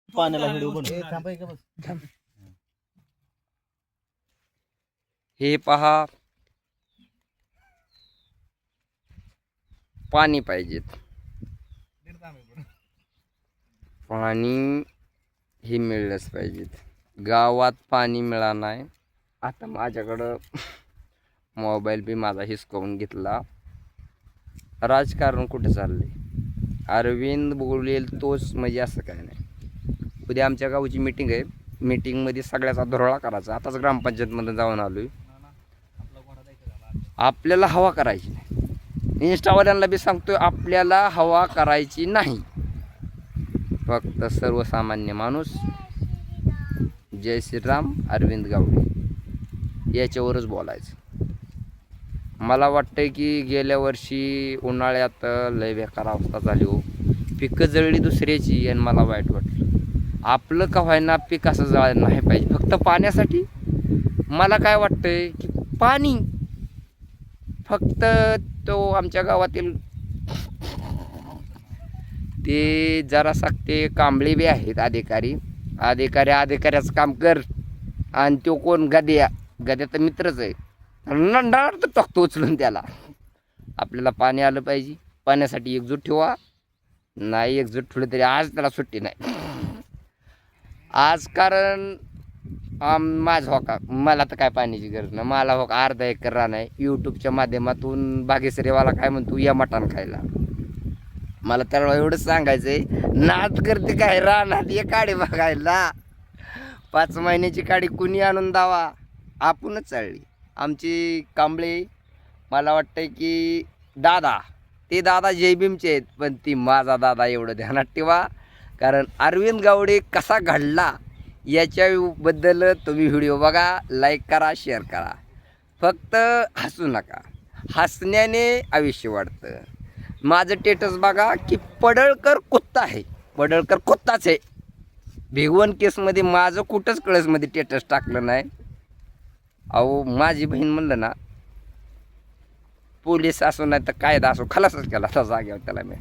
पाण्याला व्हिडिओ बनव. हे पहा, पाणी पाहिजेत. पाणी हे मिळलंच पाहिजेत. गावात पाणी मिळालं नाही. आता माझ्याकडं मोबाईल बी माझा हिसकावून घेतला. राजकारण कुठे चाललंय? अरविंद बोलेल तोच म्हणजे असं काय नाही. उद्या आमच्या गावची मीटिंग आहे. मीटिंगमध्ये सगळ्याचा धुरळा करायचा. आताच ग्रामपंचायतमध्ये जाऊन आलोय. आपल्याला हवा करायची नाही. इंस्टावाल्यांना बी सांगतोय आपल्याला हवा करायची नाही. फक्त सर्वसामान्य माणूस जय श्रीराम अरविंद गावडे याच्यावरच बोलायचं. मला वाटतंय की गेल्या वर्षी उन्हाळ्यात लय बेकार अवस्था झाली हो. पिकं जळली दुसऱ्याची आणि मला वाईट वाटलं. आपलं का व्हायना पीक असं जळायला नाही पाहिजे फक्त पाण्यासाठी. मला काय वाटतंय की पाणी फक्त तो आमच्या गावातील ते जरा साखते कांबळे बी आहेत अधिकाऱ्याचं काम कर. आणि तो कोण गद्या तर मित्रच आहे. नंडार तर टाकतो उचलून त्याला. आपल्याला पाणी आलं पाहिजे. पाण्यासाठी एकजूट ठेवा. नाही एकजूट ठेवलं तरी आज त्याला सुट्टी नाही. आज कारण माझं हो का मला तर काय पाण्याची गरज नाही. मला हो का अर्धा एकर रान आहे. यूट्यूबच्या माध्यमातून भाग्यश्रीवाला काय म्हणतो या मटण खायला. मला त्याला एवढंच सांगायचं आहे, नाद करते काय रानात ये काडी बघायला. 5 महिन्याची काडी कुणी आणून दावा आपणच चालली. आमची कांबळे मला वाटतं की ते दादा जयभीमचे आहेत. पण ती माझा दादा एवढं ध्यानात ठेवा. कारण अरविंद गावडे कसा घडला याच्याबद्दल तुम्ही व्हिडिओ बघा, लाईक करा, शेअर करा. फक्त हसू नका. हसण्याने आयुष्य वाढतं. माझं स्टेटस बघा की पडळकर कुत्ता आहे. पडळकर कुत्ताच आहे. भिगवण केसमध्ये माझं कुठंच कळसमध्ये स्टेटस टाकलं नाही. अहो माझी बहीण म्हणलं ना, पोलीस असो नाही तर कायदा असो खलासच केला असा जागेवर त्याला मी.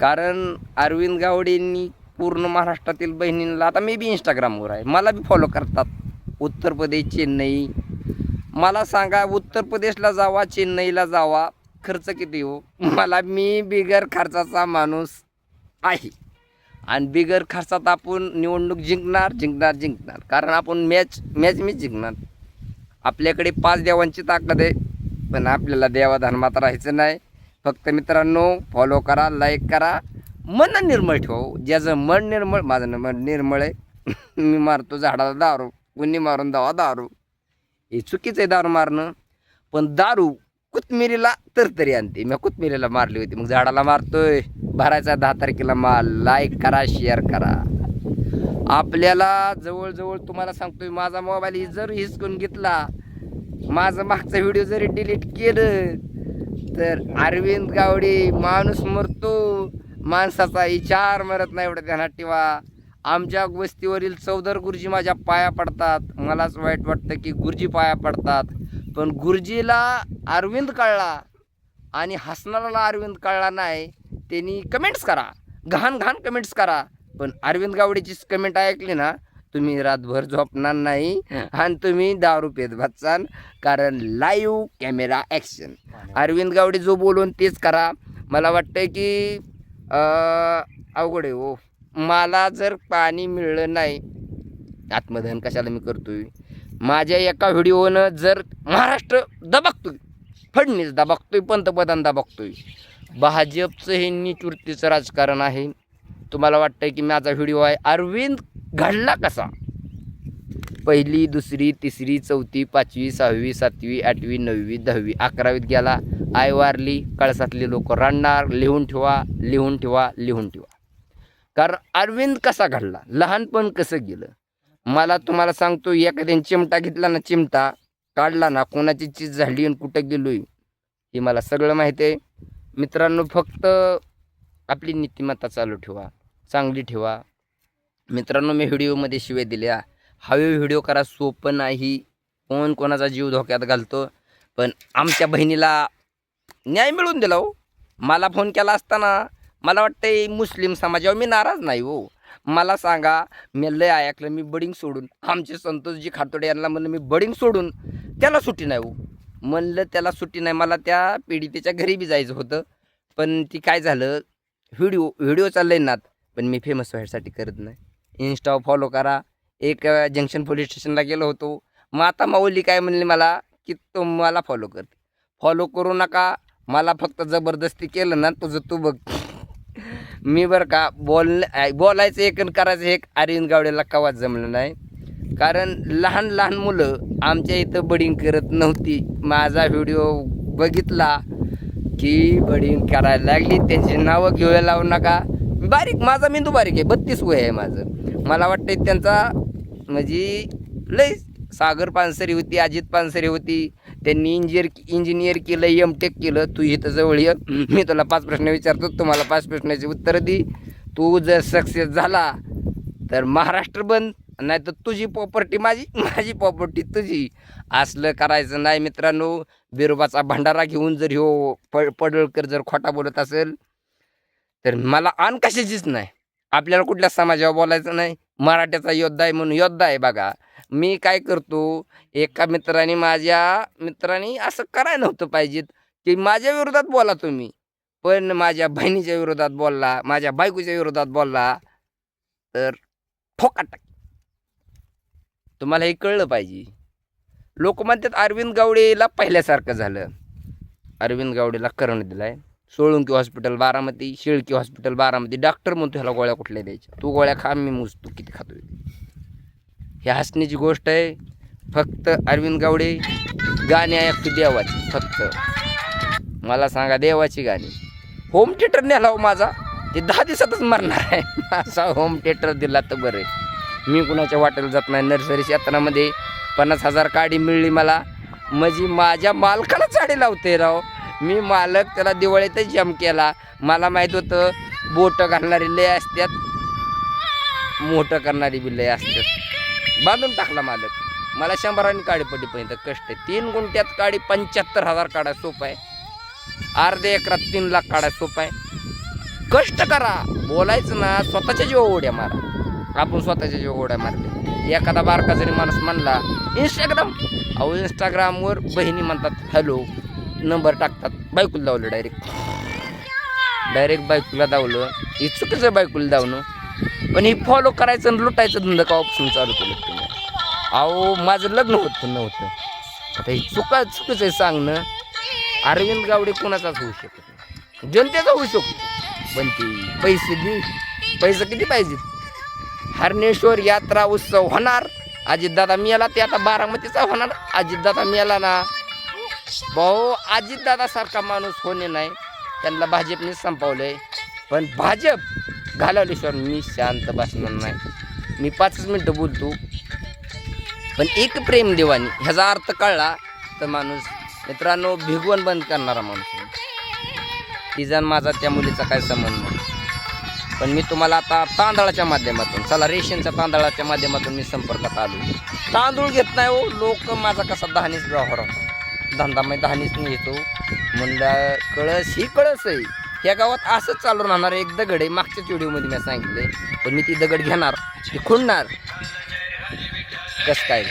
कारण अरविंद गावडेंनी पूर्ण महाराष्ट्रातील बहिणींना, आता मी बी इंस्टाग्रामवर आहे, मला बी फॉलो करतात. उत्तर प्रदेश, चेन्नई. मला सांगा उत्तर प्रदेशला जावा, चेन्नईला जावा, खर्च किती हो? मी बिगर खर्चाचा माणूस आहे. आणि बिगर खर्चात आपण निवडणूक जिंकणार. कारण आपण मॅच जिंकणार. आपल्याकडे 5 देवांची ताकद आहे. पण आपल्याला देवाधर्मात राहायचं नाही. फक्त मित्रांनो फॉलो करा, लाईक करा, मन निर्मळ ठेवा. ज्याचं मन निर्मळ, माझं मन निर्मळ आहे. मी मारतो झाडाला दारू, कुणी मारून दावा दारू. हे चुकीचं आहे दारू मारणं. पण दारू कोथमिरीला तरी आणते. मी कोथमिरीला मारली होती, मग झाडाला मारतोय. भरायचा 10 तारखेला माल. लाईक करा, शेअर करा. आपल्याला जवळजवळ तुम्हाला सांगतोय, माझा मोबाईल जर हिसकून घेतला, माझं मागचा व्हिडिओ जरी डिलीट केलं तर अरविंद गावडे माणूस मरतो, माणसाचा विचार मरत नाही. एवढं ध्यानात ठेवा. आमच्या वस्तीवरील चौधर गुरुजी माझ्या पाया पडतात. मलाच वाईट वाटतं की गुरुजी पाया पडतात. पण गुरुजीला अरविंद कळला आणि हसणाराला अरविंद कळला नाही. त्यांनी कमेंट्स करा, घाण कमेंट्स करा. पण अरविंद गावडेचीच कमेंट ऐकली ना, तुम्ही रातभर झोपणार नाही आणि तुम्ही दारू पेत बसाल. कारण live camera action. Arvind Gawde जो बोलून तेच करा. मला वाटतं की अवघड आहे हो. मला जर पाणी मिळलं नाही, आत्मदहन कशाला मी करतोय. माझ्या एका व्हिडिओनं जर महाराष्ट्र दबागतोय, फडणवीस दबागतोय, पंतप्रधान दबागतोय. भाजपचं हे नीचवृत्तीचं राजकारण आहे. तुम्हाला वाटतंय की माझा व्हिडिओ आहे अरविंद घडला कसा. 1ली, 2री, 3री, 4थी, 5वी, 6वी, 7वी, 8वी, 9वी, 10वी, 11वीत गेला. आई वारली, कळसातले लोक रडणार. लिहून ठेवा. कारण अरविंद कसा घडला, लहानपण कसं गेलं. मला तुम्हाला सांगतो, एखाद्याने चिमटा घेतला ना, चिमटा काढला ना, कोणाची चीज झाली आणि कुठं गेलोय हे मला सगळं माहिती आहे. मित्रांनो फक्त आपली नीतिमत्ता चालू ठेवा, चांगली ठेवा. मित्रांनो मी व्हिडिओमध्ये शिव्या दिल्या. हवे व्हिडिओ करा, सोपं नाही. कोणाचा जीव धोक्यात घालतो. पण आमच्या बहिणीला न्याय मिळवून दिला हो. मला फोन केला असताना मला वाटतं मुस्लिम समाजावर मी नाराज नाही हो. मला सांगा, मी लय ऐकलं, मी बडिंग सोडून आमचे संतोषजी खातोडे यांना म्हणलं मी बडिंग सोडून त्याला सुट्टी नाही हो. म्हणलं त्याला सुट्टी नाही, मला त्या पीडितेच्या घरी बी जायचं होतं. पण ती काय झालं, व्हिडिओ चाललंय ना, पण मी फेमस व्हायसाठी करत नाही. इन्स्टा फॉलो करा. एक जंक्शन पोलीस स्टेशनला गेलो होतो. मग आता माऊली काय म्हणली मला की तो मला फॉलो करते. फॉलो करू नका, मला फक्त जबरदस्ती केलं ना तुझं तू बघ. मी बरं का बोलायचं एक आणि करायचं एक अरविंद गावडेला कवाच जमलं नाही. कारण लहान लहान मुलं आमच्या इथं बडिंग करत नव्हती. माझा व्हिडिओ बघितला की बडिंग करायला लागली. त्यांची नावं घेऊया लावू नका. बारीक, माझा मेंदू बारीक आहे, 32 वय आहे माझं. मला वाटतं त्यांचा म्हणजे लय सागर पानसरे होती, अजित पानसरे होती, त्यांनी इंजिनियर केलं, M.Tech केलं. तू इथं जवळ ये, मी तुला 5 प्रश्न विचारतो, तुम्हाला 5 प्रश्नाची उत्तरं दे. तू जर सक्सेस झाला तर महाराष्ट्र बंद, नाही तर तुझी प्रॉपर्टी माझी, माझी प्रॉपर्टी तुझी. असलं करायचं नाही मित्रांनो. बिरोबाचा भंडारा घेऊन जर पडळकर जर खोटा बोलत असेल तर मला आण कशाचीच नाही. आपल्याला कुठल्या समाजावर बोलायचं नाही. मराठ्याचा योद्धा आहे म्हणून योद्धा आहे. बघा मी काय करतो, एका माझ्या मित्रांनी असं करायला नव्हतं पाहिजे की माझ्या विरोधात बोला तुम्ही, पण माझ्या बहिणीच्या विरोधात बोलला, माझ्या बायकोच्या विरोधात बोलला तर ठोका टाक. तुम्हाला हे कळलं पाहिजे. लोक म्हणतात अरविंद गावडेला पहिल्यासारखं झालं. अरविंद गावडेला करण दिलाय. Solunki hospital Baramati, Shelki hospital Baramati. Doctor म्हणतो ह्याला गोळ्या कुठल्या द्यायच्या, तू गोळ्या खा, मी मोजतो किती खातोय. हे हसण्याची गोष्ट आहे. फक्त अरविंद गावडे गाणी ऐकतो देवाची. फक्त मला सांगा, देवाची गाणी. होम थिएटर नेला हो माझा, ते 10 दिवसातच मरणार आहे. माझा होम थिएटर दिला तर बरं आहे. मी कुणाच्या वाटेला जात नाही. नर्सरी क्षेत्रामध्ये 50,000 काडी मिळली मला, म्हणजे माझ्या मालकाला चाडी लावते राव. मी मालक, त्याला दिवाळीतच जम केला. मला माहीत होतं बोटं घालणारी लय असतात, मोठं करणारी बी लय असतात. बांधून टाकला मालक. मला 100 काडी पडली पर्यंत कष्ट आहे. 3 गुंठ्यात काडी 75,000 काढा सोपं आहे. अर्ध्या एकरात 3 लाख काढा सोपं आहे. कष्ट करा. बोलायचं ना, स्वतःच्या जीवा उड्या मारा. आपण स्वतःच्या जीवा उड्या मारले. एखादा बारका जरी माणूस म्हणला इंस्टाग्रामवर बहिणी म्हणतात हॅलो, नंबर टाकतात, बायकोला दावलं डायरेक्ट बायकोला दावलं. ही चुकीचं बायकोला दावणं. पण ही फॉलो करायचं आणि लुटायचं धंदा कापासून चालू केलं तुम्ही. अहो माझं लग्न नव्हतं. आता ही चुकीचं आहे सांगणं. अरविंद गावडे कोणाचाच होऊ शकत नाही, जनतेचा होऊ शकतो. पण ती पैसे किती पाहिजेत. हरणेश्वर यात्रा उत्सव होणार. अजितदादा मिळाला, ते आता बारामतीचा होणार. अजितदादा मिळाला ना भाऊ, अजितदादा सारखा माणूस होणे नाही, त्यांना भाजपने संपवलंय. पण भाजप घालवल्याशिवाय मी शांत बसणार नाही. मी 5 मिनिटं बोलतो, पण एक प्रेम देवानी ह्याचा अर्थ कळला तर माणूस मित्रांनो भिगवण बंद करणारा माणूस. तिचा माझा त्या मुलीचा काय संबंध नाही. पण मी तुम्हाला आता तांदळाच्या माध्यमातून, चला रेशनच्या तांदळाच्या माध्यमातून मी संपर्कात आलो. तांदूळ घेत नाही हो लोक. माझा कसा दहानीच व्यवहार होता. धंदा मी दहानीच घेतो म्हणलं. कळस ही कळस आहे. ह्या गावात असंच चालू राहणार. एक दगड आहे, मागच्याच व्हिडिओमध्ये मी सांगितले. पण मी ती दगड घेणार, ती खुणणार. कसं काय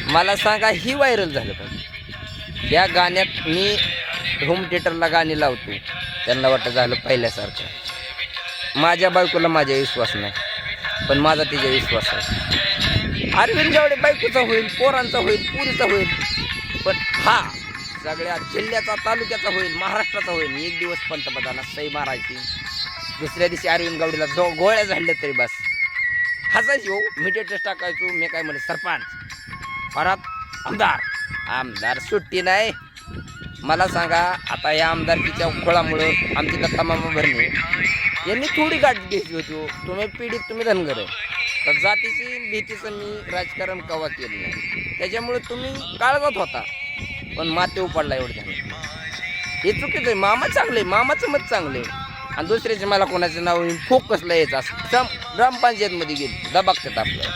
मला सांगा. ही व्हायरल झालं पाहिजे. या गाण्यात मी होम थिएटरला गाणी लावतो, त्यांना वाटतं झालं पहिल्यासारखं. माझ्या बायकोला माझ्या विश्वास नाही, पण माझा तिचा विश्वास आहे. अरविंद गावडे बायकोचा होईल, पोरांचा होईल, पुरीचा होईल, पण हा सगळ्या जिल्ह्याचा, तालुक्याचा होईल, महाराष्ट्राचा होईल. एक दिवस पंतप्रधानात सही मारायची, दुसऱ्या दिवशी अरविंद गावडेला गोळ्या झाडल्या तरी बस हसायची हो. मी टेटस टाकायचो. मी काय म्हणलं सरपंच, परत आमदार सुट्टी नाही. मला सांगा, आता या आमदारकीच्या खोळामुळं आमची दत्ता मामा भरणे यांनी थोडी गाठ घ्यायची होती. तुम्ही पीडित, तुम्ही धनगर आहे. तर जातीची भीतीचं मी राजकारण कवा केलं नाही. त्याच्यामुळे तुम्ही काळजात होता, पण माते उपडला एवढं झालं. हे चुकीचं आहे. मामा चांगले, मामाचं मत चांगले, आणि दुसऱ्याचे मला कोणाचं नाव फोकसला यायचं असं ग्रामपंचायतमध्ये गेली दबागतात आपलं.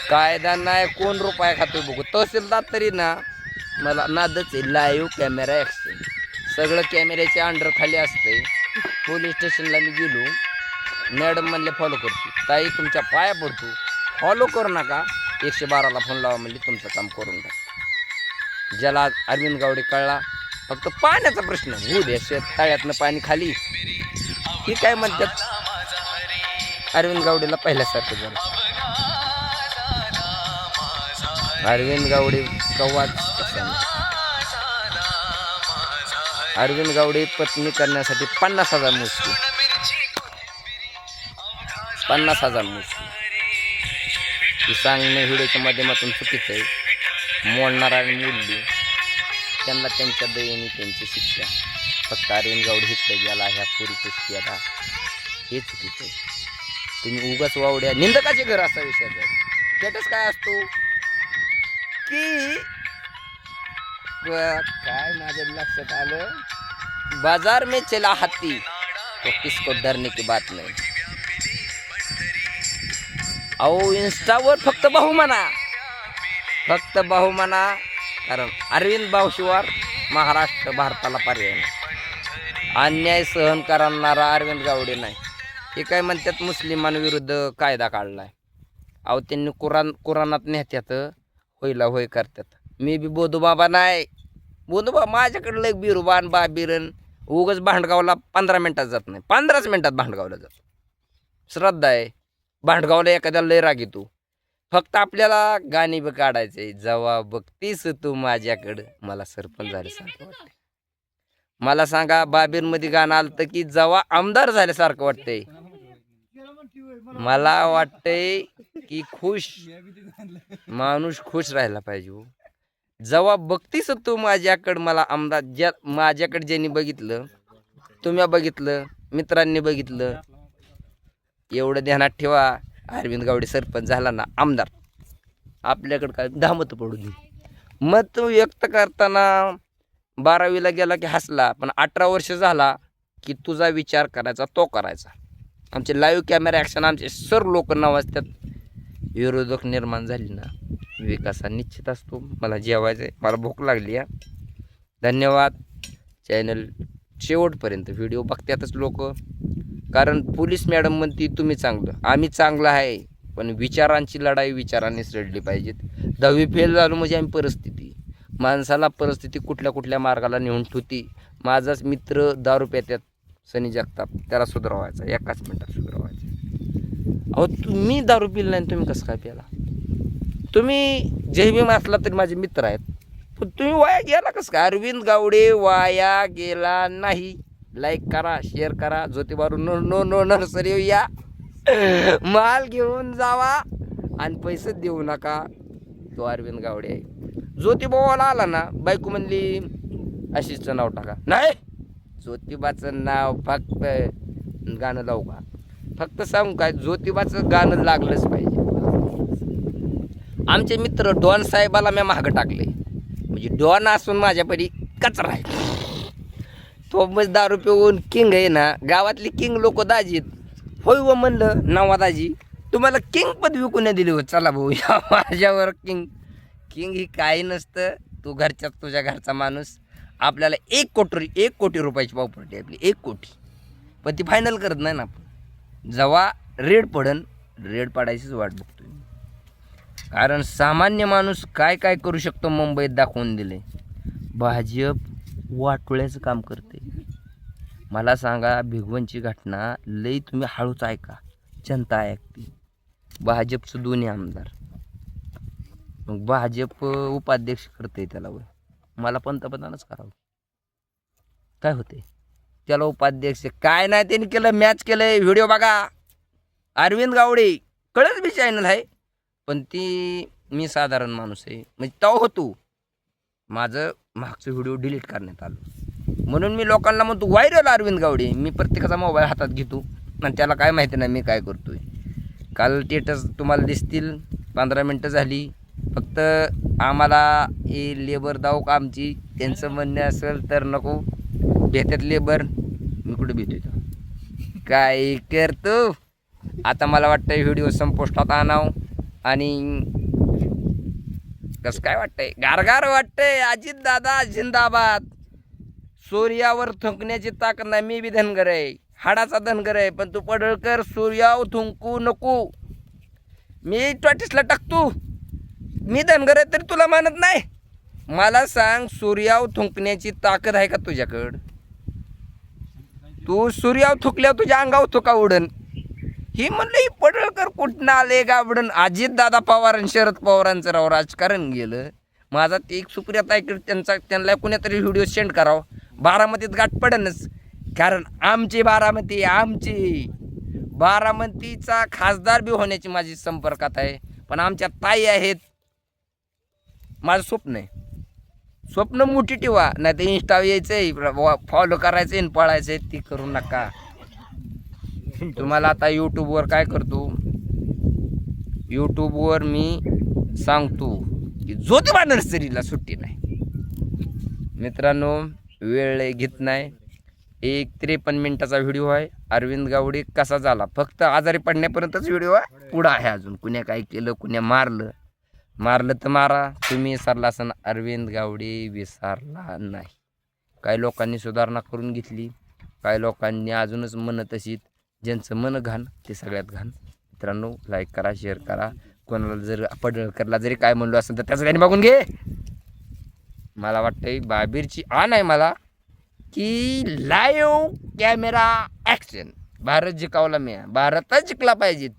कायदा नाही, कोण रुपया खातोय बघू. तहसीलदार तरी ना मला नादच आहे. लाईव्ह कॅमेरा ॲक्शन सगळं कॅमेऱ्याच्या अंडर खाली असतंय. पोलीस स्टेशनला मी गेलो, मॅडम म्हणले फॉलो करतो. ताई तुमच्या पाया पडतो, फॉलो करू नका, 112ला फोन लावा म्हणले, तुमचं काम करून टाक. ज्याला अरविंद गावडे कळला, फक्त पाण्याचा प्रश्न होऊ दे, तळ्यातनं पाणी खाली, ही काय म्हणतात, अरविंद गावडेला पहिल्यासारखं झालं. अरविंद गावडे कवाच अरविंद गावडे पत्नी करण्यासाठी 50,000 मुसली, 50,000 मुसली. ही सांगणं व्हिडिओच्या माध्यमातून चुकीचं आहे. मोडणारा आणि मोडली त्यांना त्यांच्या दयेने त्यांची शिक्षा. फक्त अरविंद गावडे इकडे गेला, ह्या पुरीची केला, हे चुकीचं आहे. तुम्ही उगाच वावड्या निंदकाचे घर असा विषय आहे. स्टेटस काय असतो की काय माझ्या लक्षात आलं, बाजार में चला हाथी तो किसको डरने की बात नाही. अहो इंस्टावर फक्त भाऊ म्हणा, फक्त भाऊ म्हणा, कारण अरविंद भाऊशिवार महाराष्ट्र भारताला पर्याय नाही. अन्याय सहन करणारा अरविंद गावडे नाही. हे काय म्हणतात, मुस्लिमांविरुद्ध कायदा काढलाय. अहो त्यांनी कुराणात नेत्यात, होईला होय करतात. मी बी बोधूबाबा नाही, बोधूबा माझ्याकडलं एक बिरुबान बाबिरन उगच भांडगावला 15 मिनिटात जात नाही, 15च मिनिटात भांडगावला जातो. श्रद्धा आहे, भांडगावला एखाद्याला लय राग येतो. फक्त आपल्याला गाणी बी काढायचे, जेव्हा बघतीस तू माझ्याकडं, मला सरपंच झाल्यासारखं वाटतंय. मला सांगा, बाबीरमध्ये गाणं आलं की जेव्हा आमदार झाल्यासारखं वाटतंय. मला वाटतंय की माणूस खुश राहायला पाहिजे. जेव्हा बघतीस तू माझ्याकडं, मला आमदार, ज्या माझ्याकडे ज्यांनी बघितलं, तुम्ही बघितलं, मित्रांनी बघितलं, एवढं ध्यानात ठेवा. अरविंद गावडे सरपंच झाला ना, आमदार, आपल्याकडं काय 10 मतं पडू दे. मत व्यक्त करताना 12वीला गेला की हसला, पण 18 वर्ष झाला की तुझा विचार करायचा, तो करायचा. आमचे लाईव्ह कॅमेरा ॲक्शन आमचे सर लोक नावाजतात. विरोधक निर्माण झाली ना, विकास हा निश्चित असतो. मला जेवायचं आहे, मला भूक लागली आहे. धन्यवाद. चॅनल शेवटपर्यंत व्हिडिओ बघतातच लोक, कारण पोलीस मॅडम म्हणती तुम्ही चांगलं, आम्ही चांगलं आहे, पण विचारांची लढाई विचारांनीच लढली पाहिजेत. 10वी फेल झालो म्हणजे आम्ही परिस्थिती, माणसाला परिस्थिती कुठल्या कुठल्या मार्गाला नेऊन ठेवती. माझाच मित्र दारू प्यात्यात, सनी जगताप, त्याला सुधारवायचा, एकाच मिनिटात सुधारवायचा. अहो तुम्ही दारू पिल नाही, तुम्ही कसं काय प्याला? तुम्ही जयभीम असला तरी माझे मित्र आहेत, पण तुम्ही वाया गेला कसं काय? अरविंद गावडे वाया गेला नाही. लाईक करा, शेअर करा. ज्योतिबारू नो नर्सरी या, माल घेऊन जावा आणि पैसे देऊ नका. तो अरविंद गावडे आहे. ज्योतिबाला आला ना, बायको म्हणली आशिषचं नाव टाका, नाही ज्योतिबाचं नाव फक्त गाणं लावू का? फक्त सांगू काय, ज्योतिबाचं गाणं लागलंच पाहिजे. आमचे मित्र डॉन साहेबाला मी मागं टाकले, म्हणजे डॉन असून माझ्यापरी कचरा आहे. तो मग दारू पिऊन किंग आहे ना, गावातली किंग लोक दाजीत. होय व म्हणलं, नवा दाजी तुम्हाला किंग पदवी कोणी दिली हो? चला भाऊ या माझ्यावर. किंग ही काही नसतं. तू तुझ्या घरचा माणूस. आपल्याला 1 कोटी रुपयाची प्रॉपर्टी आपली, 1 कोटी, पण ती फायनल करत नाही ना आपण. जेव्हा रेड पाडायचीच वाट बघतोय. कारण सामान्य माणूस काय काय करू शकतो मुंबईत दाखवून दिले. भाजप वाटोळ्याचं काम करते. मला सांगा, भिगवणची घटना लई तुम्ही हळूच ऐका, जनता ऐकते. भाजपचं 2 आमदार, मग भाजप उपाध्यक्ष करते त्याला. वय मला पंतप्रधानच करावं, काय होते त्याला उपाध्यक्ष? काय नाही त्यांनी केलं, मॅच केलंय. व्हिडिओ बघा, अरविंद गावडे कळच बी चॅनल आहे, पण ती मी साधारण माणूस आहे. म्हणजे तो होतो, माझं मागचं व्हिडिओ डिलीट करण्यात आलं, म्हणून मी लोकांना म्हणतो व्हायरल अरविंद गावडे. मी प्रत्येकाचा मोबाईल हातात घेतो आणि त्याला काय माहिती नाही मी काय करतोय. काल स्टेटस तुम्हाला दिसतील, 15 मिनटं झाली. फक्त आम्हाला हे लेबर दाव का आमची, त्यांचं म्हणणं असेल तर नको भेटत लेबर. मी कुठे भेटतो काय करतो आता? मला वाटतं व्हिडिओ संपुष्टात आणावं आणि कसं काय वाटतंय, गारगार वाटतंय. अजित दादा जिंदाबाद. सूर्यावर थुंकण्याची ताकद नाही, मी बी धनगर आहे. हाडाचा धनगर आहे, पण तू पडळकर सूर्याव थुंकू नको. मी टॉटिसला टाकतो, मी धनगर आहे तरी तुला मानत नाही. मला सांग, सूर्याव थुंकण्याची ताकद आहे का तुझ्याकडं? तू सूर्याव थुकल्यावर तुझ्या अंगावर थुका उडन. ही म्हणलं ही पडळकर कुठनं आले गाबडन. अजित दादा पवार आणि शरद पवारांचं राव राजकारण गेलं. माझा ते एक सुप्रियाता इकडे त्यांना कुणीतरी व्हिडिओ सेंड करावं. बारामतीत गाठ पडनच, कारण आमची बारामती, आमची बारामतीचा खासदार बी होण्याची माझी संपर्कात आहे. पण आमच्या ताई आहेत. माझं स्वप्न आहे, स्वप्न मोठी ठेवा, नाही तर इंस्टा यायचंय, फॉलो करायचं आणि पळायचंय, ती करू नका. तुम्हाला आता यूट्यूबवर काय करतो, यूट्यूबवर मी सांगतो की ज्योतिबा नर्सरीला सुट्टी नाही. मित्रांनो, वेळ लय घेत नाही. 53 मिनिटाचा व्हिडिओ आहे. अरविंद गावडे कसा झाला, फक्त आजारी पडण्यापर्यंतच व्हिडिओ आहे, पुढं आहे अजून. कुण्या काय केलं, कुण्या मारलं तर मारा. तुम्ही विसरला असं, अरविंद गावडे विसरला नाही. काही लोकांनी सुधारणा करून घेतली, काही लोकांनी अजूनच मन तशीच. ज्यांचं मन घाण ते सगळ्यात घाण. मित्रांनो, लाईक करा, शेअर करा. कोणाला जर पडळकरला जरी काय म्हणलो असेल तर त्याचं काही बघून घे. मला वाटतंय बाबीरची आण आहे मला, की लाईव्ह कॅमेरा ॲक्शन. भारत जिंकावला, मी भारतच जिंकला पाहिजे.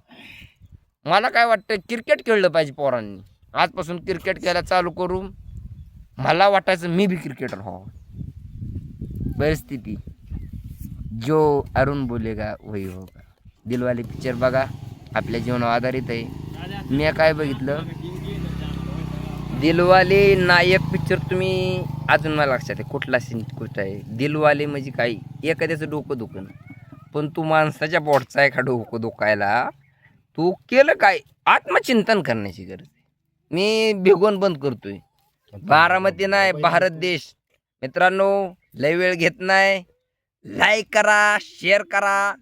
मला काय वाटतं, क्रिकेट खेळलं पाहिजे पोरांनी. आजपासून क्रिकेट खेळायला चालू करू. मला वाटायचं मी बी क्रिकेटर व्हावं. परिस्थिती जो अरुण बोलेगा वही होगा. दिलवाले पिक्चर बघा, आपल्या जीवनावर आधारित आहे. मी काय बघितलं, दिलवाले नायक पिक्चर. तुम्ही अजून मला लक्षात आहे कुठला सीन कुठं आहे. दिलवाले म्हणजे काही एखाद्याचं डोकं दुखणं, पण तू माणसाच्या पोटचा आहे का डोकं दुखायला? तू केलं काय? आत्मचिंतन करण्याची गरज आहे. मी भिगवून बंद करतोय. बारामती नाही, भारत देश. मित्रांनो, लय वेळ घेत नाही. लाईक करा, शेअर करा.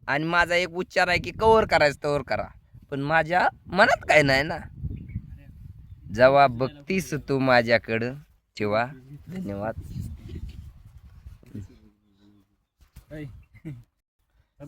आणि माझा एक उच्चार आहे की कवर करायचं तवर करा, पण माझ्या मनात काय नाही ना. जेव्हा बघतीस तू माझ्याकडं तेव्हा. धन्यवाद.